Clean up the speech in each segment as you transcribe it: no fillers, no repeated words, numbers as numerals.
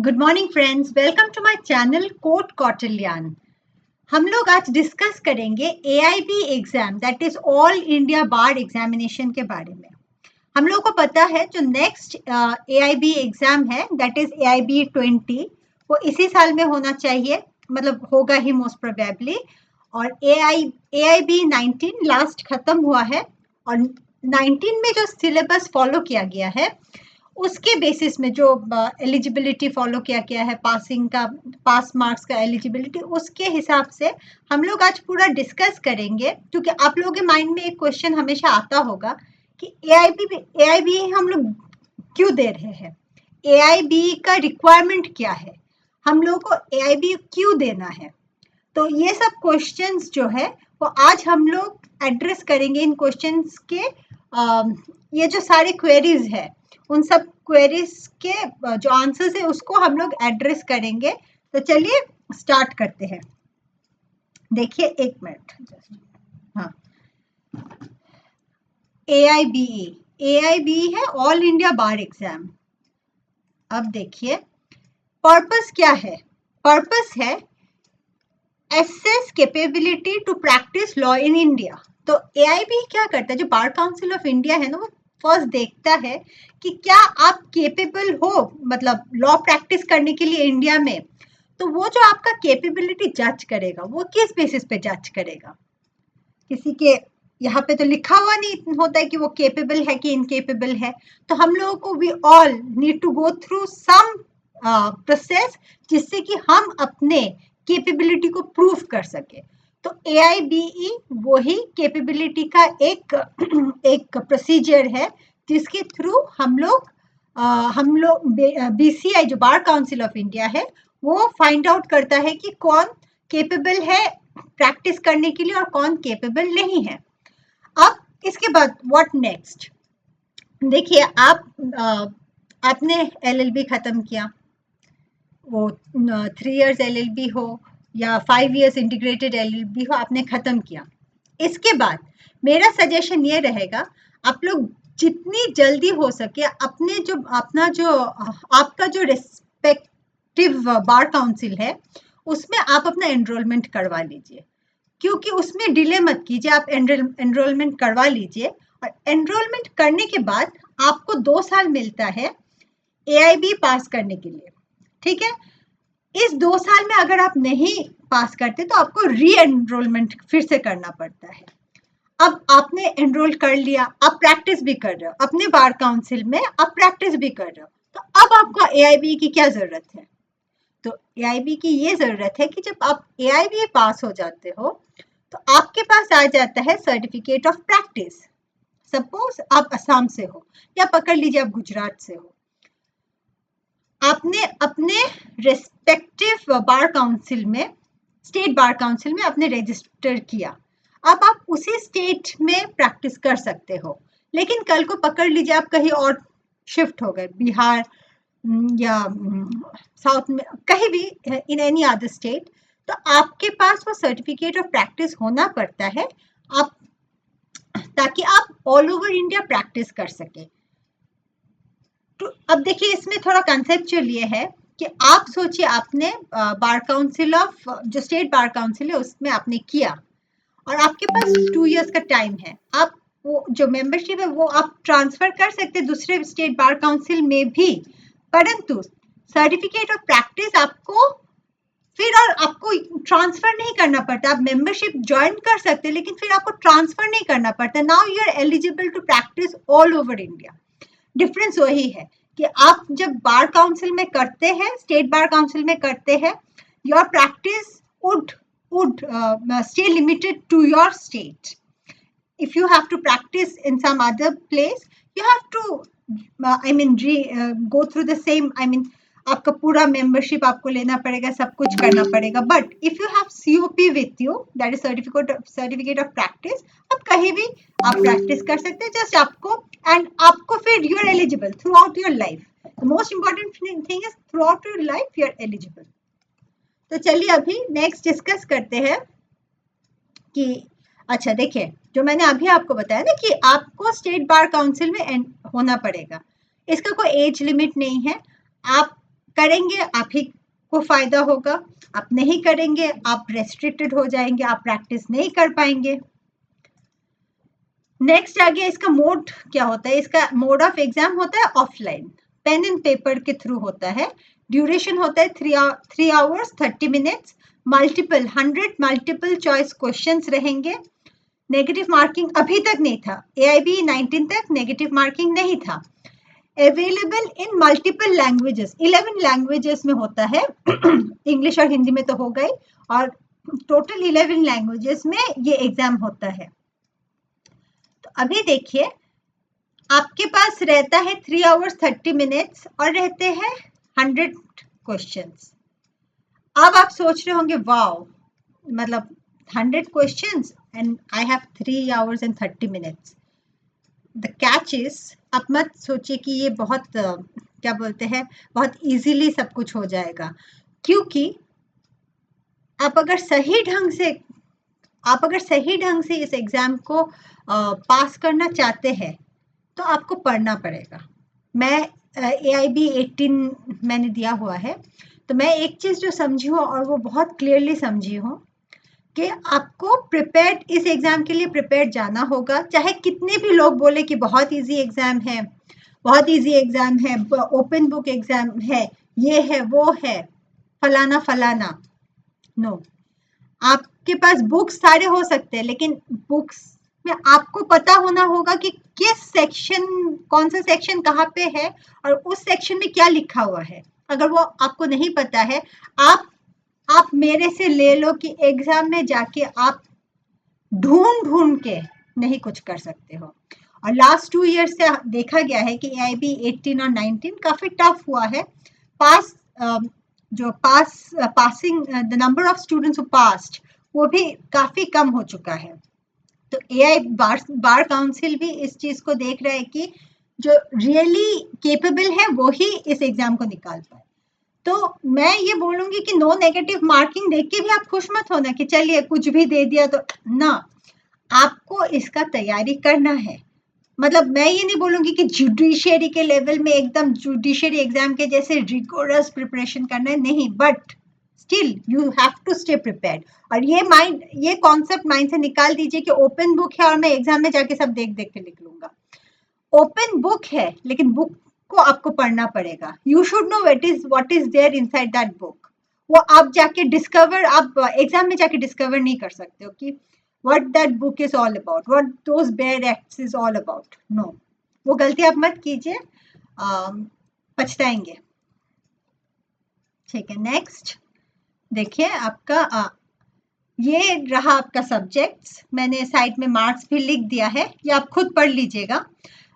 Good morning friends, welcome to my channel quote Kautilyan. हम लोग आज डिस्कस करेंगे AIB exam, that is all India bar examination के बारे में। हम लोगों को पता है जो नेक्स्ट एआईबी एग्जाम है दैट इज एआईबी 20, वो इसी साल में होना चाहिए, मतलब होगा ही मोस्ट प्रोबेबली। और एआईबी 19 लास्ट खत्म हुआ है और 19 में जो सिलेबस फॉलो किया गया है उसके बेसिस में जो एलिजिबिलिटी फॉलो किया गया है, पास मार्क्स का एलिजिबिलिटी, उसके हिसाब से हम लोग आज पूरा डिस्कस करेंगे। क्योंकि आप लोगों के माइंड में एक क्वेश्चन हमेशा आता होगा कि एआईबी हम लोग क्यों दे रहे हैं, एआईबी का रिक्वायरमेंट क्या है, हम लोग को एआईबी क्यों देना है। तो ये सब क्वेश्चंस जो है वो आज हम लोग एड्रेस करेंगे। इन क्वेश्चंस के ये जो सारे क्वेरीज है उन सब क्वेरीज के जो आंसर्स है उसको हम लोग एड्रेस करेंगे। तो चलिए स्टार्ट करते हैं। देखिए एक मिनट, हाँ, एआईबी है ऑल इंडिया बार एग्जाम। अब देखिए पर्पस क्या है। पर्पस है assess capability to practise law in India. तो एआईबी क्या करता है, जो बार काउंसिल ऑफ इंडिया है ना, वो फर्स्ट देखता है कि क्या आप केपेबल हो, मतलब लॉ प्रैक्टिस करने के लिए इंडिया में। तो वो जो आपका कैपेबिलिटी जज करेगा वो किस बेसिस पे जज करेगा। किसी के यहाँ पे तो लिखा हुआ नहीं होता है कि वो केपेबल है कि इनकेपेबल है। तो हम लोगों को we all need to go through some process जिससे कि हम अपने कैपेबिलिटी को प्रूव कर सके। तो एआईबीई वही कैपेबिलिटी का एक प्रोसीजर है जिसके थ्रू हम लोग बीसीआई जो बार काउंसिल ऑफ इंडिया है वो फाइंड आउट करता है कि कौन कैपेबल है प्रैक्टिस करने के लिए और कौन कैपेबल नहीं है। अब इसके बाद व्हाट नेक्स्ट। देखिए आपने एलएलबी खत्म किया, वो 3 इयर्स एलएलबी हो या 5 इयर्स इंटीग्रेटेड एलएलबी हो, आपने खत्म किया। इसके बाद मेरा सजेशन ये रहेगा, आप लोग जितनी जल्दी हो सके आपका जो रिस्पेक्टिव बार काउंसिल है उसमें आप अपना एनरोलमेंट करवा लीजिए। क्योंकि उसमें डिले मत कीजिए, आप एनरोलमेंट करवा लीजिए। और एनरोलमेंट करने के बाद आपको 2 साल मिलता है एआईबी पास करने के लिए, ठीक है। इस 2 साल में अगर आप नहीं पास करते तो आपको री एनरोलमेंट फिर से करना पड़ता है। अब आपने एनरोल कर लिया, आप प्रैक्टिस भी कर रहे हो अपने बार काउंसिल में, आप प्रैक्टिस भी कर रहे हो, तो अब आपको एआईबी की क्या जरूरत है। तो एआईबी की ये जरूरत है कि जब आप एआईबी पास हो जाते हो तो आपके पास आ जाता है सर्टिफिकेट ऑफ प्रैक्टिस। सपोज आप असम से हो या पकड़ लीजिए आप गुजरात से हो, आपने अपने रेस्पेक्टिव बार काउंसिल में, स्टेट बार काउंसिल में आपने रजिस्टर किया। अब आप उसी स्टेट में प्रैक्टिस कर सकते हो। लेकिन कल को पकड़ लीजिए आप कहीं और शिफ्ट हो गए, बिहार या साउथ में कहीं भी, इन एनी अदर स्टेट, तो आपके पास वो सर्टिफिकेट ऑफ प्रैक्टिस होना पड़ता है आप, ताकि आप ऑल ओवर इंडिया प्रैक्टिस कर सके। तो अब देखिए इसमें थोड़ा कंसेप्चुअल ये है कि आप सोचिए आपने बार काउंसिल ऑफ, जो स्टेट बार काउंसिल है उसमें आपने किया और आपके पास 2 इयर्स का टाइम है। आप वो जो मेंबरशिप है वो आप ट्रांसफर कर सकते हैं दूसरे स्टेट बार काउंसिल में भी, परंतु सर्टिफिकेट ऑफ प्रैक्टिस आपको फिर और आपको ट्रांसफर नहीं करना पड़ता। आप मेंबरशिप ज्वाइन कर सकते हैं लेकिन फिर आपको ट्रांसफर नहीं करना पड़ता। Now you are eligible to practise all over India. Difference वही है कि आप जब बार काउंसिल में करते हैं, स्टेट बार काउंसिल में करते हैं, your practice would stay limited to your state. If you have to practice in some other place, you have to go through the same, आपका पूरा मेंबरशिप आपको लेना पड़ेगा, सब कुछ करना पड़ेगा। But if you have COP with you, that is certificate of practice, आप कहीं भी आप प्रैक्टिस कर सकते हैं। जस्ट आपको फिर you are eligible throughout your life. The most important thing is throughout your life you are eligible. तो चलिए अभी नेक्स्ट डिस्कस करते हैं कि अच्छा देखिए, जो मैंने अभी आपको बताया ना कि आपको स्टेट बार काउंसिल में होना पड़ेगा, इसका कोई एज लिमिट नहीं है। आप करेंगे आप ही को फायदा होगा, आप नहीं करेंगे आप रेस्ट्रिक्टेड हो जाएंगे, आप प्रैक्टिस नहीं कर पाएंगे। नेक्स्ट आ गया इसका मोड क्या होता है। इसका मोड ऑफ एग्जाम होता है ऑफलाइन, पेन एंड पेपर के थ्रू होता है। ड्यूरेशन होता है 3 hours 30 minutes. Multiple 100 multiple choice questions रहेंगे। नेगेटिव मार्किंग अभी तक नहीं था, AIB 19 तक नेगेटिव मार्किंग नहीं था। Available in multiple languages, 11 languages में होता है इंग्लिश और हिंदी में तो हो गई, और टोटल 11 लैंग्वेजेस में ये एग्जाम होता है। तो अभी देखिए आपके पास रहता है 3 आवर्स 30 मिनट्स और रहते हैं 100 क्वेश्चंस। अब आप सोच रहे होंगे वाओ, मतलब 100 questions and I have 3 hours and 30 minutes. The catch is, आप मत सोचिए कि ये बहुत क्या बोलते हैं बहुत इजीली सब कुछ हो जाएगा, क्योंकि आप अगर सही ढंग से इस एग्जाम को पास करना चाहते हैं तो आपको पढ़ना पड़ेगा। मैं AIB 18 मैंने दिया हुआ है, तो मैं एक चीज जो समझी हूँ और वो बहुत क्लियरली समझी हूँ कि आपको प्रिपेयर्ड, इस एग्जाम के लिए प्रिपेयर्ड जाना होगा, चाहे कितने भी लोग बोले कि बहुत इजी एग्जाम है, बहुत इजी एग्जाम है, ओपन बुक एग्जाम है, ये है वो है, फलाना फलाना। नो, आपके पास बुक्स सारे हो सकते हैं, लेकिन बुक्स में आपको पता होना होगा कि किस सेक्शन, कौन सा सेक्शन कहाँ पे है और उस सेक्शन में क्या लिखा हुआ है। अगर वो आपको नहीं पता है, आप मेरे से ले लो कि एग्जाम में जाके आप ढूंढ के नहीं कुछ कर सकते हो। और लास्ट 2 ईयर से देखा गया है कि AIB 18 और 19 काफी टफ हुआ है। Pass passing the number of students who passed वो भी काफी कम हो चुका है। तो AI बार काउंसिल भी इस चीज को देख रहा है कि जो रियली केपेबल है वो ही इस एग्जाम को निकाल पाए। तो मैं ये बोलूंगी कि नो नेगेटिव मार्किंग देख के भी आप खुश मत होना कि चलिए कुछ भी दे दिया तो ना, आपको इसका तैयारी करना है। मतलब मैं ये नहीं बोलूंगी कि जुडिशियरी के लेवल में एकदम जुडिशियरी एग्जाम के जैसे रिगोरस प्रिपरेशन करना है, नहीं, but still you have to stay prepared. और ये कॉन्सेप्ट माइंड से निकाल दीजिए कि ओपन बुक है और मैं एग्जाम में जाके सब देख देख के लिख लूंगा। ओपन बुक है, लेकिन बुक को आपको पढ़ना पड़ेगा। You should know what is there inside that book. वो आप जाके डिस्कवर, आप एग्जाम में जाके डिस्कवर नहीं कर सकते हो कि what that book is all about, what those bare acts is all about. No, वो गलती आप मत कीजिए, पछताएंगे। ठीक है, नेक्स्ट देखिए आपका ये रहा आपका सब्जेक्ट्स। मैंने साइड में मार्क्स भी लिख दिया है, ये आप खुद पढ़ लीजिएगा।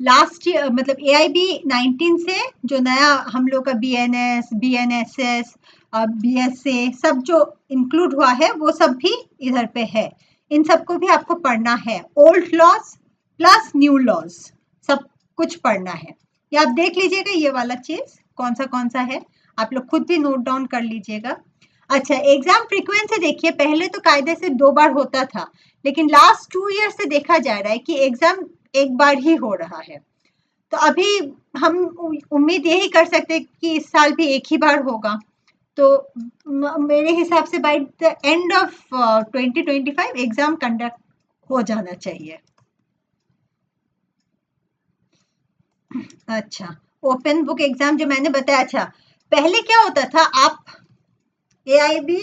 लास्ट ईयर मतलब AIB 19 से जो नया हम लोग का BNS, BNSS, BSA सब जो इंक्लूड हुआ है वो सब भी इधर पे है। इन सबको भी आपको पढ़ना है, old laws plus new laws सब कुछ पढ़ना है। ये आप देख लीजिएगा, ये वाला चीज कौन सा है, आप लोग खुद भी नोट डाउन कर लीजिएगा। अच्छा, एग्जाम फ्रीक्वेंसी देखिए, पहले तो कायदे से 2 बार होता था, लेकिन लास्ट 2 ईयर से देखा जा रहा है कि एग्जाम 1 बार ही हो रहा है। तो अभी हम उम्मीद यही कर सकते हैं कि इस साल भी 1 ही बार होगा। तो मेरे हिसाब से by the end of 2025 exam conduct हो जाना चाहिए। अच्छा, ओपन बुक एग्जाम जो मैंने बताया, अच्छा पहले क्या होता था, आप AIB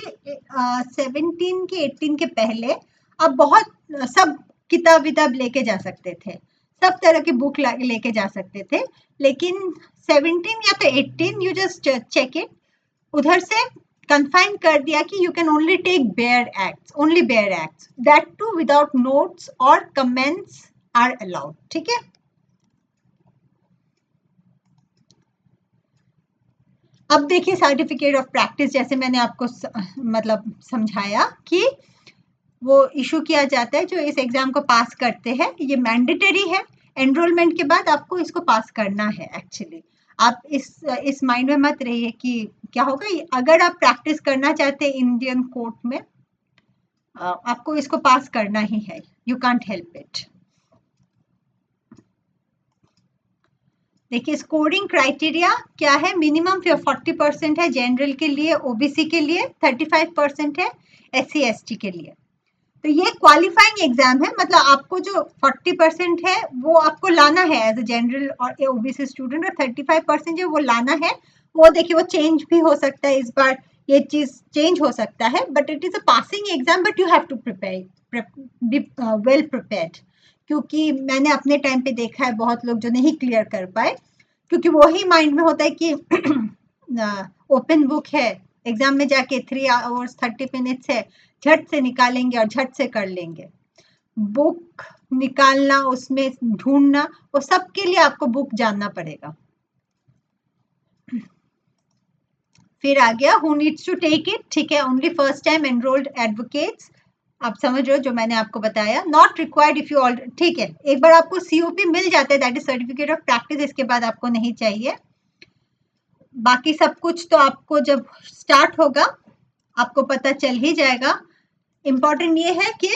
17 के 18 के पहले आप बहुत सब किताब विताब लेके जा सकते थे, सब तरह की बुक लेके जा सकते थे। लेकिन 17 या तो 18 यू जस्ट चेक इट, उधर से कन्फाइन कर दिया कि you can only take bare acts, only bare acts, that too without notes और कमेंट्स आर अलाउड। ठीक है, अब देखिए सर्टिफिकेट ऑफ प्रैक्टिस, जैसे मैंने आपको मतलब समझाया कि वो इशू किया जाता है जो इस एग्जाम को पास करते हैं। ये मैंडेटरी है, एनरोलमेंट के बाद आपको इसको पास करना है। एक्चुअली आप इस माइंड में मत रहिए कि क्या होगा, अगर आप प्रैक्टिस करना चाहते हैं इंडियन कोर्ट में, आपको इसको पास करना ही है, यू कांट हेल्प इट। देखिए स्कोरिंग क्राइटेरिया क्या है, मिनिमम 40% है जनरल के लिए, ओबीसी के लिए 35% है, SC ST के लिए। तो ये क्वालिफाइंग एग्जाम है, मतलब आपको जो 40% है वो आपको लाना है एज ए जनरल और ओबीसी स्टूडेंट, और 35% जो वो लाना है वो देखिए वो चेंज भी हो सकता है, इस बार ये चीज चेंज हो सकता है, but it is a passing exam, but you have to prepare, be well prepared. क्योंकि मैंने अपने टाइम पे देखा है बहुत लोग जो नहीं क्लियर कर पाए, क्योंकि वो ही माइंड में होता है कि ओपन बुक है, एग्जाम में जाके 3 आवर्स 30 मिनट्स है, झट से निकालेंगे और झट से कर लेंगे। बुक निकालना, उसमें ढूंढना, वो सबके लिए आपको बुक जानना पड़ेगा। फिर आ गया who needs to take it, ठीक है, only first time enrolled advocates, आप समझ रहे हो जो मैंने आपको बताया, not required if you all, ठीक है, एक बार आपको COP मिल जाता है, that is certificate of practice, इसके बाद आपको नहीं चाहिए। बाकी सब कुछ तो आपको जब स्टार्ट होगा आपको पता चल ही जाएगा। इम्पोर्टेंट ये है कि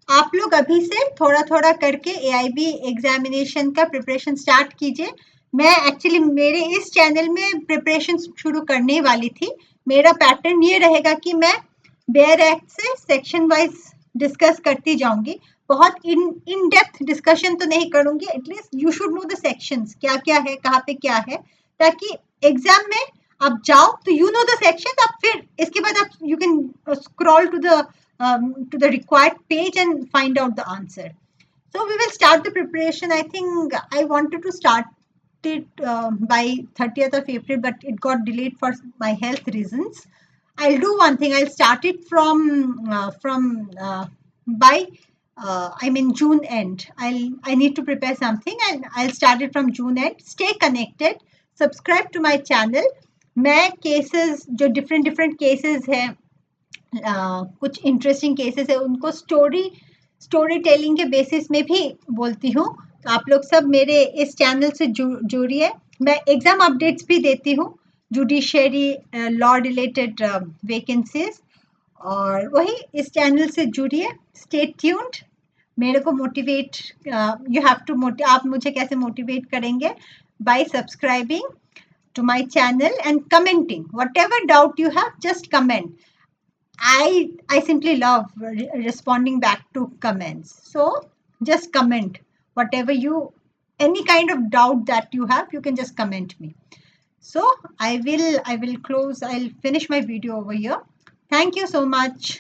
आप लोग अभी से थोड़ा थोड़ा करके AIB एग्जामिनेशन का प्रिपरेशन स्टार्ट कीजिए। मैं एक्चुअली मेरे इस चैनल में प्रिपरेशन शुरू करने वाली थी। मेरा पैटर्न ये रहेगा कि मैं बेयर एक्ट से सेक्शन वाइज डिस्कस करती जाऊंगी, बहुत इन डेप्थ डिस्कशन तो नहीं करूंगी, at least you should know the sections, क्या क्या है, कहाँ पे क्या है, ताकि एग्जाम में आप जाओ तो यू नो द सेक्शन, आप फिर इसके बाद आप you can scroll to the required page and find out the answer. So we will start the preparation. I think I wanted to start it by 30th of April, but it got delayed for my health reasons. I'll do one thing. I'll start it by I mean June end. I need to prepare something and I'll start it from June end. Stay connected. Subscribe to my channel. मैं cases जो different cases है, कुछ interesting cases है, उनको story telling के basis में भी बोलती हूँ। तो आप लोग सब मेरे इस चैनल से जुड़िए। मैं एग्जाम अपडेट्स भी देती हूँ, जुडिशरी लॉ रिलेटेड वैकेंसीज, और वही इस चैनल से जुड़िए। Stay tuned. मेरे को मोटिवेट, यू हैव टू आप मुझे कैसे मोटिवेट करेंगे? Bye subscribing to my channel and commenting whatever doubt you have, just comment. I simply love responding back to comments. So just comment whatever any kind of doubt that you have, you can just comment me. So I will close, I'll finish my video over here. Thank you so much.